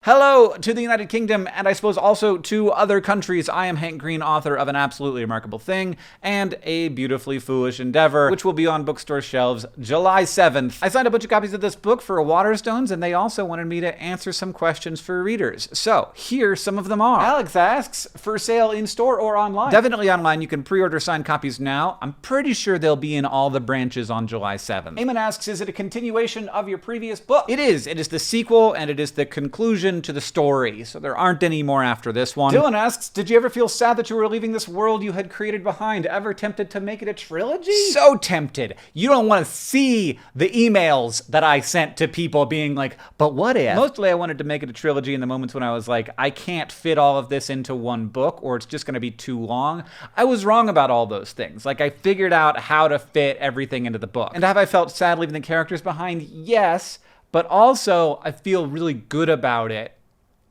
Hello to the United Kingdom, and I suppose also to other countries. I am Hank Green, author of An Absolutely Remarkable Thing and A Beautifully Foolish Endeavor, which will be on bookstore shelves July 7th. I signed a bunch of copies of this book for Waterstones, and they also wanted me to answer some questions for readers. So, here some of them are. Alex asks, for sale in store or online? Definitely online. You can pre-order signed copies now. I'm pretty sure they'll be in all the branches on July 7th. Eamon asks, is it a continuation of your previous book? It is. It is the sequel, and it is the conclusion to the story, so there aren't any more after this one. Dylan asks, did you ever feel sad that you were leaving this world you had created behind? Ever tempted to make it a trilogy? So tempted. You don't want to see the emails that I sent to people being like, but what if? Mostly I wanted to make it a trilogy in the moments when I was like, I can't fit all of this into one book, or it's just going to be too long. I was wrong about all those things. Like, I figured out how to fit everything into the book. And have I felt sad leaving the characters behind? Yes. But also, I feel really good about it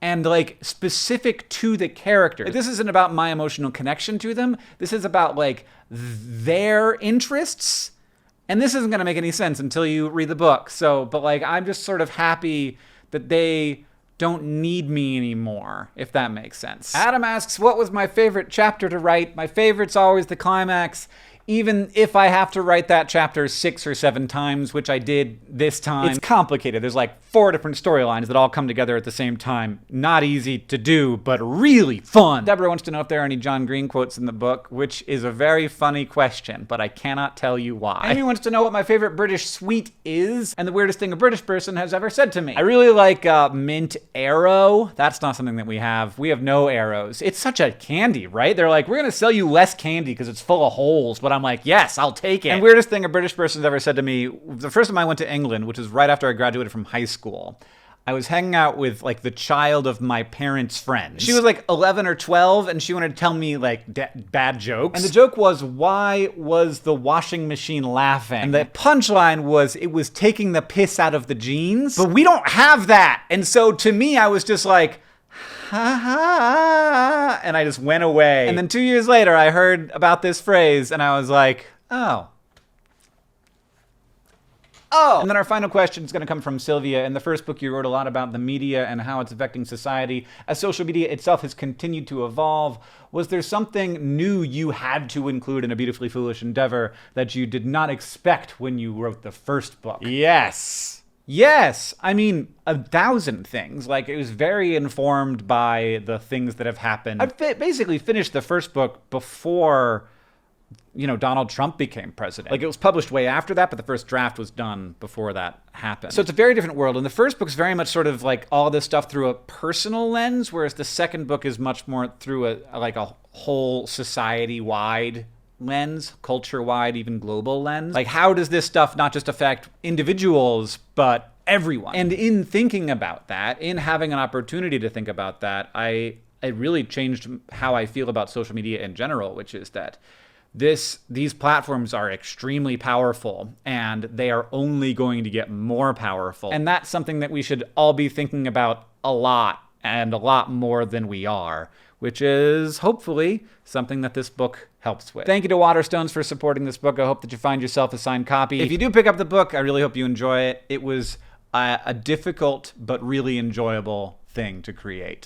and like specific to the character. Like, this isn't about my emotional connection to them. This is about like their interests. And this isn't gonna make any sense until you read the book. So, but like, I'm just sort of happy that they don't need me anymore, if that makes sense. Adam asks, what was my favorite chapter to write? My favorite's always the climax. Even if I have to write that chapter 6 or 7 times, which I did this time, it's complicated. There's like 4 different storylines that all come together at the same time. Not easy to do, but really fun. Deborah wants to know if there are any John Green quotes in the book, which is a very funny question, but I cannot tell you why. Amy wants to know what my favorite British sweet is, and the weirdest thing a British person has ever said to me. I really like mint arrow. That's not something that we have. We have no arrows. It's such a candy, right? They're like, we're gonna sell you less candy because it's full of holes, but I'm like, yes, I'll take it. And weirdest thing a British person's ever said to me, the first time I went to England, which was right after I graduated from high school, I was hanging out with like the child of my parents' friends. She was like 11 or 12, and she wanted to tell me like bad jokes. And the joke was, why was the washing machine laughing? And the punchline was, it was taking the piss out of the jeans. But we don't have that. And so to me, I was just like, ha ha, and I just went away. And then 2 years later, I heard about this phrase, and I was like, oh. And then our final question is going to come from Sylvia. In the first book, you wrote a lot about the media and how it's affecting society. As social media itself has continued to evolve, was there something new you had to include in A Beautifully Foolish Endeavor that you did not expect when you wrote the first book? Yes. Yes, I mean, 1,000 things. Like, it was very informed by the things that have happened. I basically finished the first book before, Donald Trump became president. Like, it was published way after that, but the first draft was done before that happened. So it's a very different world. And the first book's very much sort of like all this stuff through a personal lens, whereas the second book is much more through a whole society-wide lens, culture-wide, even global lens. Like, how does this stuff not just affect individuals, but everyone? And in thinking about that, in having an opportunity to think about that, it really changed how I feel about social media in general, which is that these platforms are extremely powerful, and they are only going to get more powerful. And that's something that we should all be thinking about a lot, and a lot more than we are, which is hopefully something that this book helps with. Thank you to Waterstones for supporting this book. I hope that you find yourself a signed copy. If you do pick up the book, I really hope you enjoy it. It was a difficult but really enjoyable thing to create.